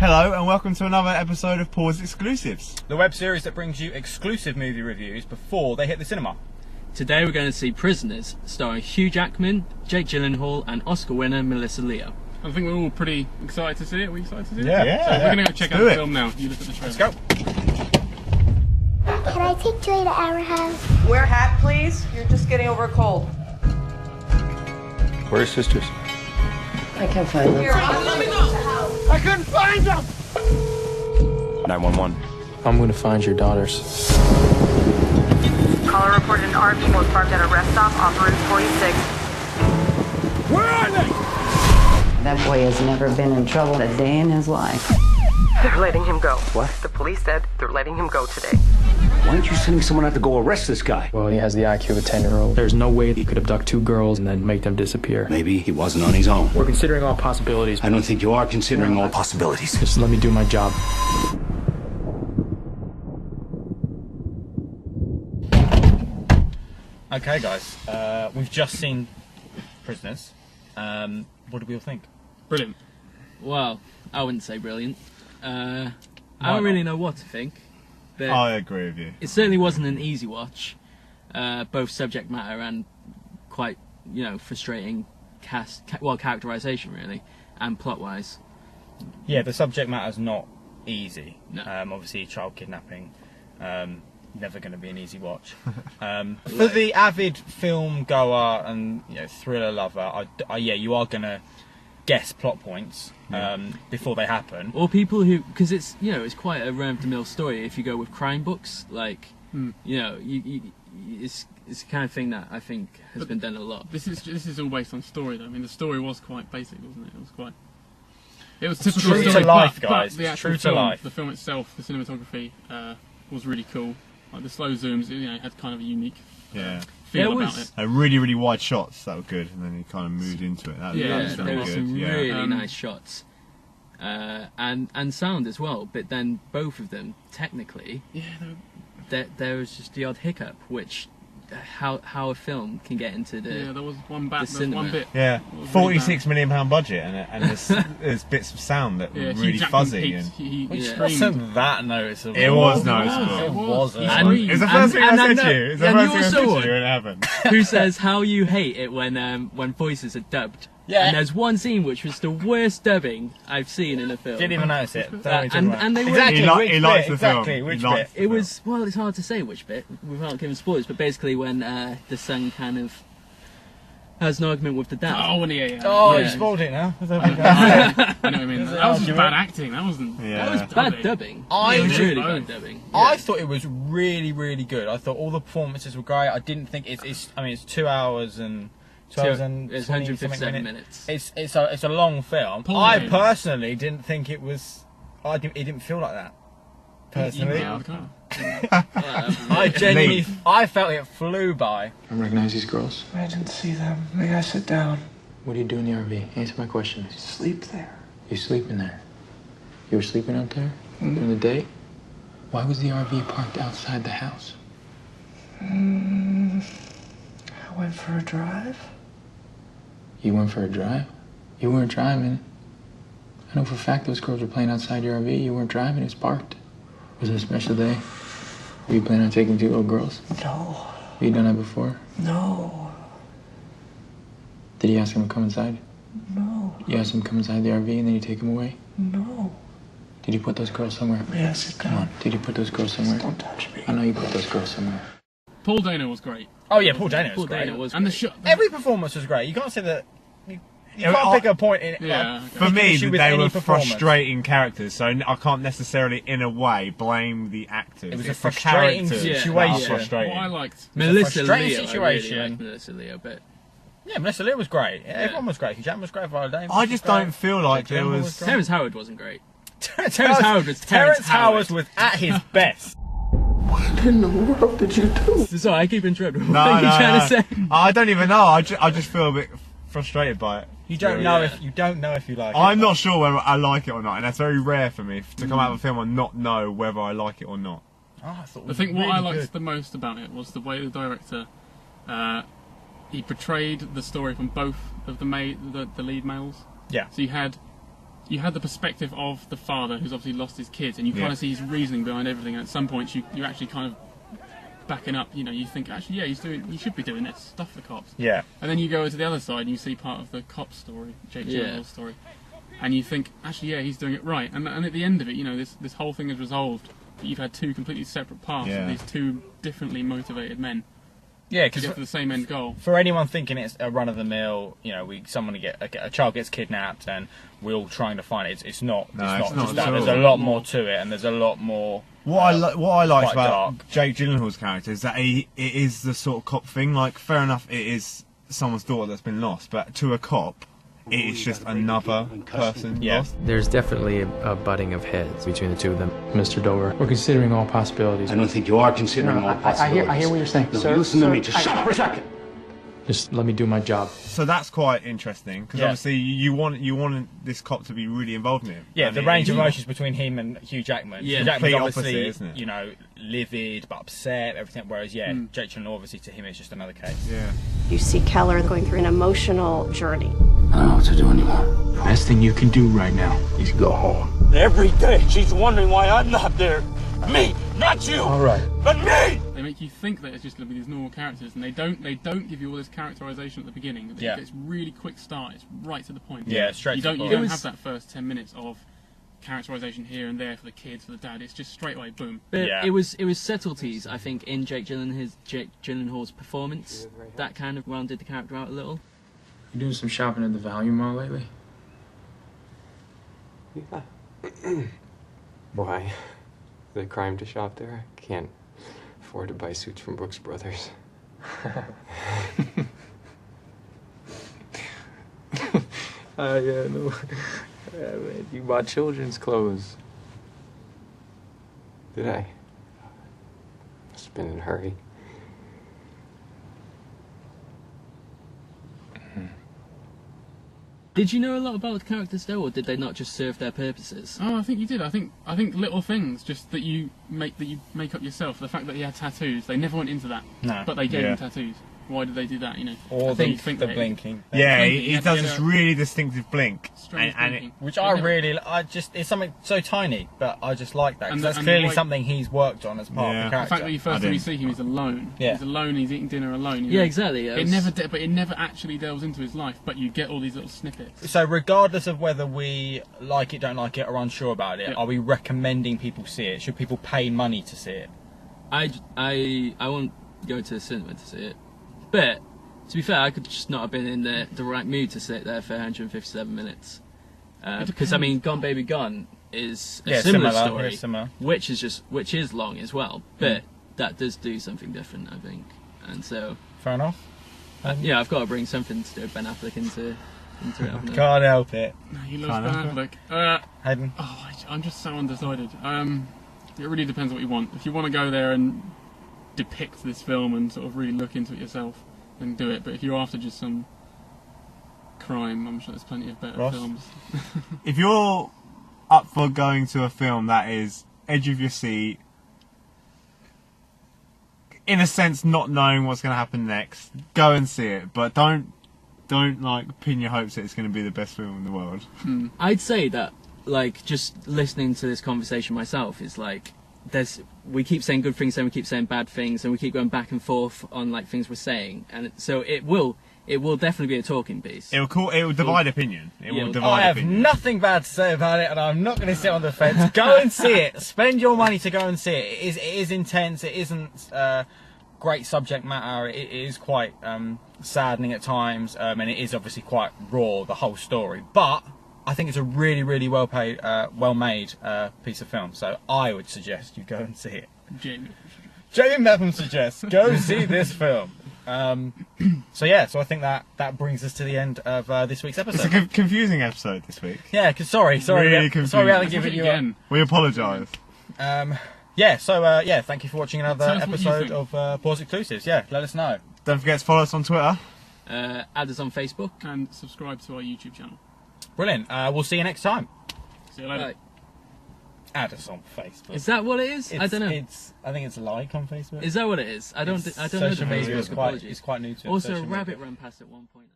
Hello and welcome to another episode of Pause Exclusives, the web series that brings you exclusive movie reviews before they hit the cinema. Today we're going to see Prisoners, starring Hugh Jackman, Jake Gyllenhaal and Oscar winner Melissa Leo. I think we're all pretty excited to see it. Are we excited to see it? Yeah. So we're going to go check out the film now. You look at the trailer. Let's go. Can I take Joy to our house? Wear a hat, please. You're just getting over a cold. Where's sisters? I can't find them. I couldn't find them! 911. I'm gonna find your daughters. Caller reported an RV was parked at a rest stop off Route 46. Where are they? That boy has never been in trouble a day in his life. They're letting him go. What? The police said they're letting him go today. Why aren't you sending someone out to go arrest this guy? Well, he has the IQ of a 10-year-old. There's no way he could abduct two girls and then make them disappear. Maybe he wasn't on his own. We're considering all possibilities. I don't think you are considering all possibilities. Just let me do my job. Okay, guys, we've just seen Prisoners. What do we all think? Brilliant. Well, I wouldn't say brilliant. I don't really know what to think. But I agree with you. it certainly wasn't an easy watch, both subject matter and quite, frustrating characterization really, and plot-wise. Yeah, the subject matter's not easy. No. Obviously, child kidnapping, never going to be an easy watch. For the avid film goer and thriller lover, you are going to guess plot points before they happen. Or people who, because it's it's quite a run-of-the-mill story. If you go with crime books, like it's the kind of thing that I think has been done a lot. This is all based on story, though. I mean, the story was quite basic, wasn't it? It was typical True to story, life, but guys. the actual True to film, life. The film itself, the cinematography, was really cool. Like the slow zooms, it had kind of a unique feel about it. Really, really wide shots that were good, and then he kind of moved into it. That was There really were good. some Yeah. really nice shots, and sound as well. But then both of them, technically, there was just the odd hiccup, which how a film can get into the there was one bit. Yeah, really £46 million budget, and there's bits of sound that were really Hugh Jackman fuzzy. peaked, he It screamed. wasn't that noticeable. It was noticeable. It wasn't. And- It's the first thing I said and to you. It's the and first you thing I also said one to you when it happened. who says how you hate it when voices are dubbed. Yeah. And there's one scene which was the worst dubbing I've seen in a film. Didn't even notice it. And they were Exactly. He likes which the bit? film. Exactly. He Which likes bit? the It was, well, it's hard to say which bit without giving spoilers, but basically when the son kind of has an argument with the dad. Oh, yeah. Oh, Yeah. you spoiled it now. I know what I mean. That was just bad acting. That wasn't. Yeah. That was bad dubbing. I- It was really Yeah. bad dubbing. I thought it was really, really good. I thought all the performances were great. I didn't think it's 2 hours and 2 hours and It's 20 157 something minutes. It's a long film. Paul I Dano. personally didn't think it was. It didn't feel like that. Personally, Yeah, the car. I genuinely, I felt it flew by. I recognize these girls. I didn't see them. May I sit down? What do you do in the RV? Answer my question. Sleep there. You sleeping there? You were sleeping out there during the day? Why was the RV parked outside the house? I went for a drive. You went for a drive? You weren't driving. I know for a fact those girls were playing outside your RV. You weren't driving. It's parked. Was it a special day? Were you planning on taking two little girls? No. Have you done that before? No. Did you ask them to come inside? No. You asked them to come inside the RV and then you take them away? No. Did you put those girls somewhere? May I sit Come down? on. Did you put those girls somewhere? Don't touch me. I know you put those girls somewhere. Paul Dano was great. Oh yeah, Paul Dano was Paul great. Dano was And the great. shot. Every performance was great. You can't say that. You Yeah, can't I- pick a point in. Yeah, okay. For me, issue with they any were performance. frustrating characters, so I can't necessarily, in a way, blame the actors. It was a It's the frustrating characters that are situation. frustrating. What I liked. Melissa frustrating Leo. I situation. really liked Melissa Leo, but Yeah, Melissa Leo was great. Everyone was great. Hugh Jackman was great. Viola Davis I was just great. don't feel like there Gyllenhaal was. great. Terrence Howard wasn't great. Terrence Howard was Terrence Howard Howard. was at his best. What in the world did you do? Sorry, I keep interrupting. What No, are you trying to say? I don't even know. I just feel a bit frustrated by it. You don't know if you like it. I'm not sure whether I like it or not, and that's very rare for me to come out of a film and not know whether I like it or not. Oh, I thought it I was think what really I liked good. the most about it was the way the director he portrayed the story from both of the lead males. Yeah. So you had you had the perspective of the father who's obviously lost his kids, and you kind of see his reasoning behind everything. And at some points, you actually kind of backing up. You know, you think actually, yeah, he should be doing this stuff for the cops. Yeah. And then you go to the other side, and you see part of the cop's story, Jake Gyllenhaal's story, and you think actually, yeah, he's doing it right. And at the end of it, you know, this whole thing is resolved. That you've had two completely separate paths of these two differently motivated men. Yeah, to get to the same end goal. For anyone thinking it's a run-of-the-mill, you know, a child gets kidnapped and we're all trying to find it. It's not. No, it's not just that. There's a lot more to it, and there's a lot more. What I liked about dark. Jake Gyllenhaal's character is that it is the sort of cop thing. Like, fair enough, it is someone's daughter that's been lost, but to a cop, it is just another person lost. There's definitely a butting of heads between the two of them. Mr. Dover, we're considering all possibilities. I don't think you are considering all possibilities. I hear what you're saying. No, Sir, listen to me. Just shut up for a second. Just let me do my job. So that's quite interesting, because obviously you want this cop to be really involved in it. Yeah, the range of emotions between him and Hugh Jackman. Yeah, Hugh Jackman's obviously, opposite, isn't it? you know, livid but upset, everything. Whereas, Jake Gyllenhaal, obviously, to him, is just another case. Yeah. You see Keller going through an emotional journey. I don't know what to do anymore. Best thing you can do right now is go home. Every day she's wondering why I'm not there. Me, not you. All right. But me. They make you think that it's just going to be these normal characters, and they don't give you all this characterization at the beginning. It's really quick start. It's right to the point. Yeah, straight. You don't have that first 10 minutes of characterization here and there for the kids, for the dad. It's just straight away, boom. But it was subtleties, I think, in Jake Gyllenhaal's performance that kind of rounded the character out a little. You doing some shopping at the Value Mall lately? Yeah. Why? The crime to shop there? I can't afford to buy suits from Brooks Brothers. Yeah, no. Yeah, man, you bought children's clothes. Did I? Must have been in a hurry. Did you know a lot about the characters though, or did they not just serve their purposes? Oh, I think you did. I think little things just that you make up yourself. The fact that he had tattoos, they never went into that. No. But they gave him tattoos. Why did they do that? You know. Or the blinking. Yeah, he does this really distinctive blink, which it's something so tiny, but I just like that because that's clearly something he's worked on as part of the character. The fact that you first time you see him, he's alone. Yeah. He's alone. He's eating dinner alone. Yeah, exactly. It never actually delves into his life, but you get all these little snippets. So regardless of whether we like it, don't like it, or unsure about it, are we recommending people see it? Should people pay money to see it? I won't go to the cinema to see it. But, to be fair, I could just not have been in the right mood to sit there for 157 minutes. Because, I mean, Gone Baby Gone is a similar story, which is long as well, but that does do something different, I think. And so... Fair enough. Yeah, I've got to bring something to do Ben Affleck into it. Can't help it. No, he loves Ben Affleck. Hayden? Oh, I'm just so undecided. It really depends what you want. If you want to go there and depict this film and sort of really look into it yourself, then do it. But if you're after just some crime, I'm sure there's plenty of better films. If you're up for going to a film that is edge of your seat, in a sense not knowing what's going to happen next, go and see it. But don't like pin your hopes that it's going to be the best film in the world. I'd say that, like, just listening to this conversation myself is like, we keep saying good things and we keep saying bad things, and we keep going back and forth on like things we're saying, and so it will definitely be a talking piece. It will divide opinion. I have nothing bad to say about it, and I'm not going to sit on the fence. Go and see it. Spend your money to go and see it. It is intense. It isn't great subject matter. It is quite saddening at times, and it is obviously quite raw, the whole story. But I think it's a really, really well-made piece of film. So I would suggest you go and see it. Jamie Mepham suggests go see this film. So I think that brings us to the end of this week's episode. It's a confusing episode this week. Yeah, sorry, really we haven't given you again. We apologise. Thank you for watching another episode of Pause Exclusives. Yeah, let us know. Don't forget to follow us on Twitter. Add us on Facebook and subscribe to our YouTube channel. Brilliant. We'll see you next time. See you later. Right. Add us on Facebook. Is that what it is? I don't know. I think it's like on Facebook. Is that what it is? I don't know the social media Facebook. is quite new to it. Also, a rabbit ran past at one point.